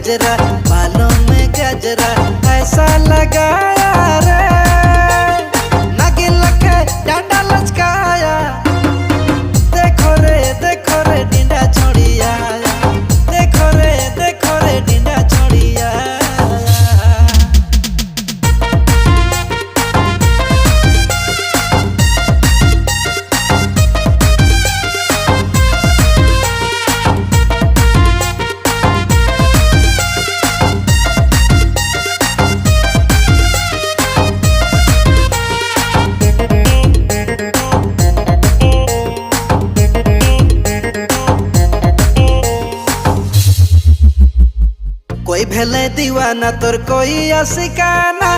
गजरा, बालों में गजरा ऐसा लगाया रे, नागिन लखे डांडा लचकाया। देखो रे डिंडा छोड़िया, देखो रे डिंडा छोड़िया। कोई भेले दीवाना तोर कोई आशिकाना।